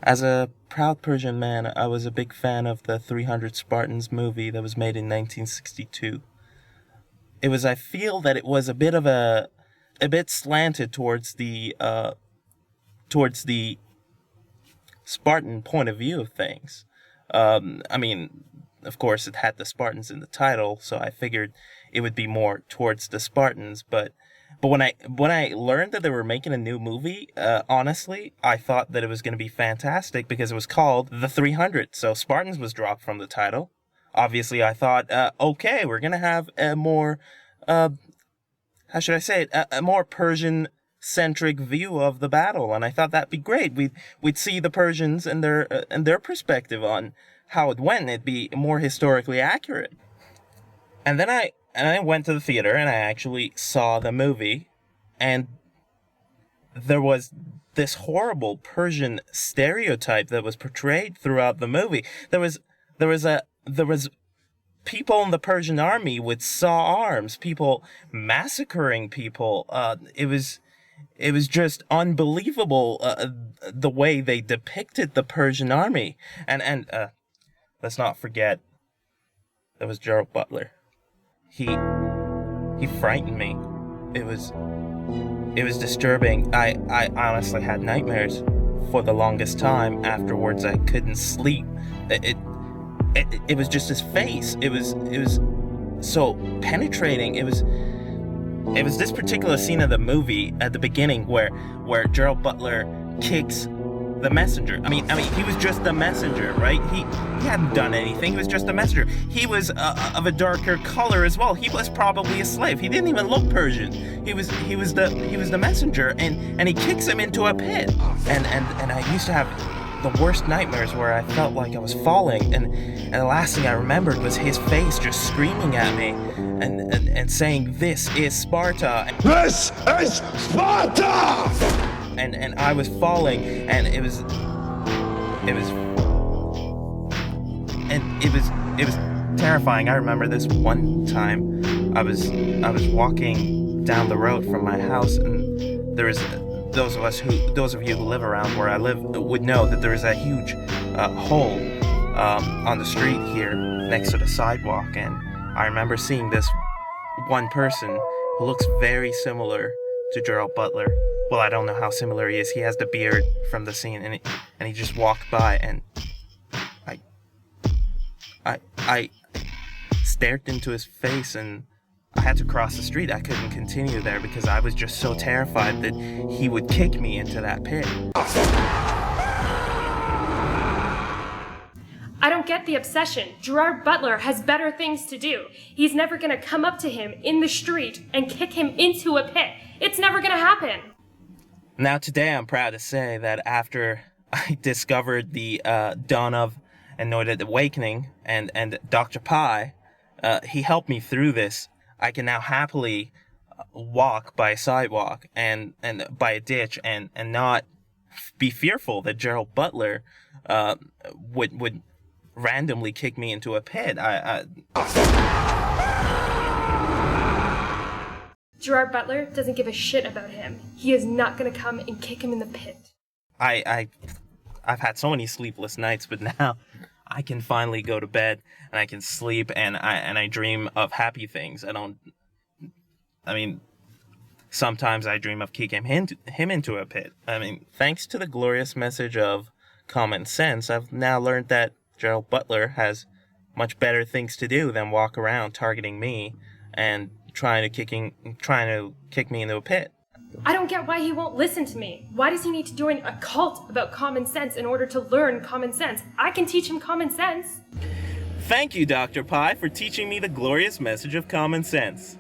As a proud Persian man, I was a big fan of the 300 Spartans movie that was made in 1962. I feel that it was a bit slanted towards the Spartan point of view of things. I mean, of course, it had the Spartans in the title, so I figured it would be more towards the Spartans. But when I learned that they were making a new movie, honestly, I thought that it was going to be fantastic because it was called The 300. So Spartans was dropped from the title. Obviously, I thought, okay, we're going to have a more, how should I say it, a more Persian centric view of the battle, and I thought that'd be great. We'd see the Persians and their perspective on how it went. It'd be more historically accurate. And then I went to the theater and I actually saw the movie, and there was this horrible Persian stereotype that was portrayed throughout the movie. There was people in the Persian army with saw arms, people massacring people. It was just unbelievable, the way they depicted the Persian army. And let's not forget, there was Gerald Butler. He frightened me. It was disturbing. I honestly had nightmares for the longest time. Afterwards, I couldn't sleep. It was just his face. It was so penetrating. It was this particular scene of the movie at the beginning where Gerald Butler kicks the messenger. I mean, he was just the messenger, right? He hadn't done anything. He was just a messenger. He was of a darker color as well. He was probably a slave. He didn't even look Persian. He was the messenger, and he kicks him into a pit. And I used to have the worst nightmares where I felt like I was falling, and the last thing I remembered was his face just screaming at me and saying, "This is Sparta." This is Sparta! And I was falling, and it was terrifying. I remember this one time I was walking down the road from my house, and there was those of you who live around where I live would know that there is a huge hole on the street here next to the sidewalk, and I remember seeing this one person who looks very similar to Gerald Butler. Well, I don't know how similar he is. He has the beard from the scene, and he just walked by, and I stared into his face, and I had to cross the street. I couldn't continue there because I was just so terrified that he would kick me into that pit. I don't get the obsession. Gerard Butler has better things to do. He's never gonna come up to him in the street and kick him into a pit. It's never gonna happen. Now today I'm proud to say that after I discovered the dawn of Anointed Awakening and Dr. Pi, he helped me through this. I can now happily walk by a sidewalk and by a ditch and not be fearful that Gerald Butler would randomly kick me into a pit. Gerard Butler doesn't give a shit about him. He is not gonna come and kick him in the pit. I've had so many sleepless nights, but now I can finally go to bed and I can sleep and I dream of happy things. Sometimes I dream of kicking him into a pit. Thanks to the glorious message of common sense, I've now learned that Gerald Butler has much better things to do than walk around targeting me and trying to kick me into a pit. I don't get why he won't listen to me. Why does he need to join a cult about common sense in order to learn common sense? I can teach him common sense. Thank you, Dr. Pi, for teaching me the glorious message of common sense.